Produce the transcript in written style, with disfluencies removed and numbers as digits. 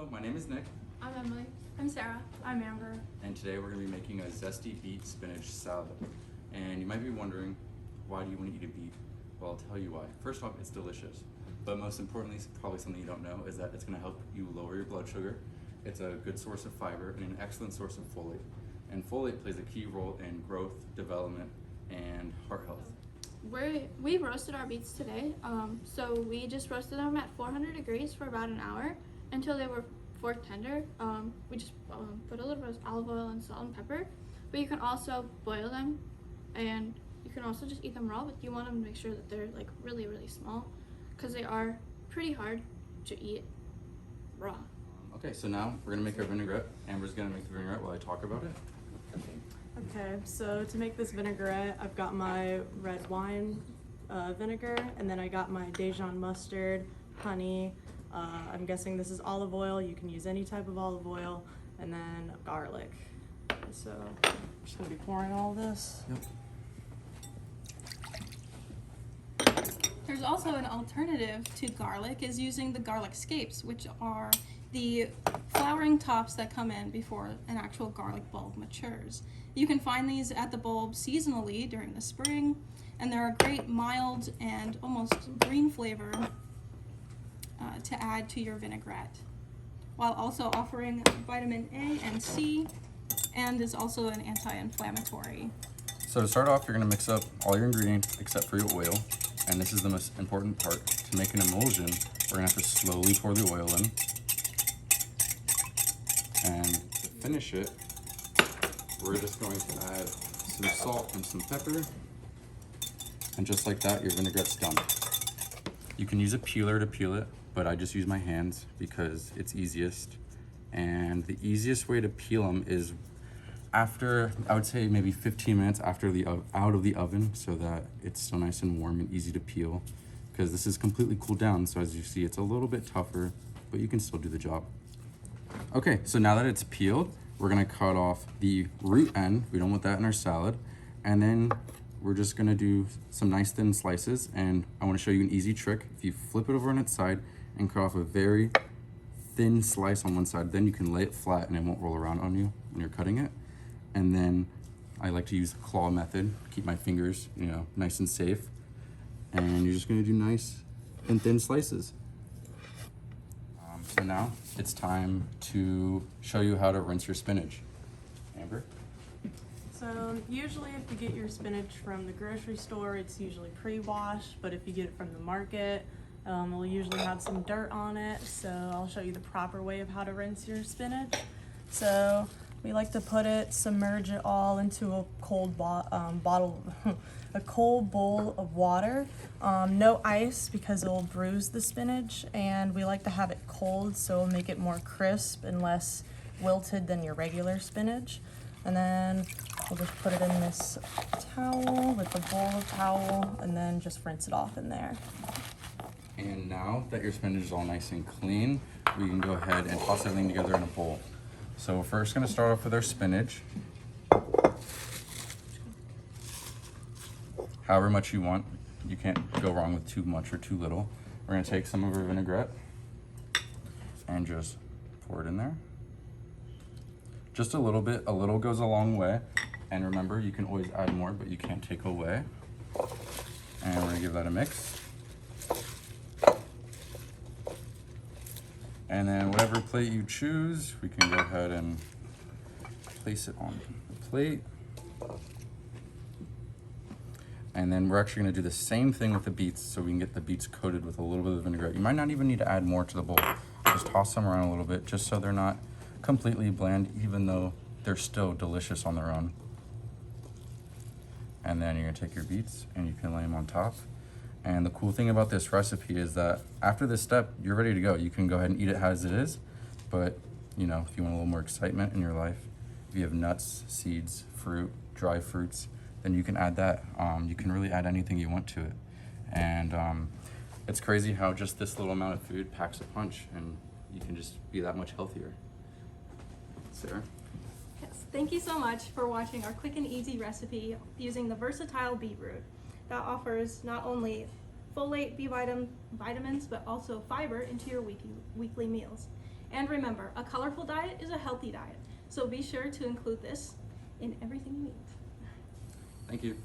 Hello, my name is Nick, I'm Emily. I'm Sarah. I'm Amber. and today we're going to be making a zesty beet spinach salad. And you might be wondering, why do you want to eat a beet? Well, I'll tell you why. First off, it's delicious. But most importantly, probably something you don't know, is that it's going to help you lower your blood sugar. It's a good source of fiber and an excellent source of folate. And folate plays a key role in growth, development, and heart health. We roasted our beets today. So we just roasted them at 400 degrees for about an hour until they were fork tender. We just put a little bit of olive oil and salt and pepper. But you can also boil them, and you can also just eat them raw. But you want to make sure that they're like really, really small, because they are pretty hard to eat raw. Okay, so now we're going to make our vinaigrette. Amber's going to make the vinaigrette while I talk about it. Okay, so to make this vinaigrette, I've got my red wine vinegar, and then I got my Dijon mustard, honey. I'm guessing this is olive oil. You can use any type of olive oil, and then garlic. So I'm just gonna be pouring all this. Yep. There's also an alternative to garlic, is using the garlic scapes, which are the flowering tops that come in before an actual garlic bulb matures. You can find these at the bulb seasonally during the spring, and they're a great mild and almost green flavor to add to your vinaigrette, while also offering vitamin A and C, and is also an anti-inflammatory. So to start off, you're going to mix up all your ingredients except for your oil. And this is the most important part. To make an emulsion, we're going to have to slowly pour the oil in. And to finish it, we're just going to add some salt and some pepper. And just like that, your vinaigrette's done. You can use a peeler to peel it, but I just use my hands because it's easiest. And the easiest way to peel them is after, I would say maybe 15 minutes after out of the oven, so that it's still nice and warm and easy to peel, because this is completely cooled down. So as you see, it's a little bit tougher, but you can still do the job. Okay, so now that it's peeled, we're gonna cut off the root end. We don't want that in our salad. And then we're just gonna do some nice thin slices. And I wanna show you an easy trick. If you flip it over on its side and cut off a very thin slice on one side, then you can lay it flat and it won't roll around on you when you're cutting it. And then I like to use the claw method, keep my fingers, nice and safe. And you're just gonna do nice and thin slices. So now it's time to show you how to rinse your spinach. Amber? So usually if you get your spinach from the grocery store, it's usually pre-washed, but if you get it from the market, it'll usually have some dirt on it. So I'll show you the proper way of how to rinse your spinach. So we like to submerge it all into a cold a cold bowl of water. No ice, because it'll bruise the spinach, and we like to have it cold so it'll make it more crisp and less wilted than your regular spinach. And then we'll just put it in this towel, with the bowl of towel, and then just rinse it off in there. And now that your spinach is all nice and clean, we can go ahead and toss everything together in a bowl. So we're first gonna start off with our spinach. However much you want. You can't go wrong with too much or too little. We're gonna take some of our vinaigrette and just pour it in there. Just a little bit, a little goes a long way. And remember, you can always add more, but you can't take away. And we're gonna give that a mix. And then whatever plate you choose, we can go ahead and place it on the plate. And then we're actually gonna do the same thing with the beets, so we can get the beets coated with a little bit of vinaigrette. You might not even need to add more to the bowl. Just toss them around a little bit, just so they're not completely bland, even though they're still delicious on their own. And then you're gonna take your beets and you can lay them on top. And the cool thing about this recipe is that after this step, you're ready to go. You can go ahead and eat it as it is, but if you want a little more excitement in your life, if you have nuts, seeds, fruit, dry fruits, then you can add that. You can really add anything you want to it. And it's crazy how just this little amount of food packs a punch, and you can just be that much healthier. Sarah? Yes, thank you so much for watching our quick and easy recipe using the versatile beetroot that offers not only folate, B vitamins, but also fiber into your weekly meals. And remember, a colorful diet is a healthy diet. So be sure to include this in everything you eat. Thank you.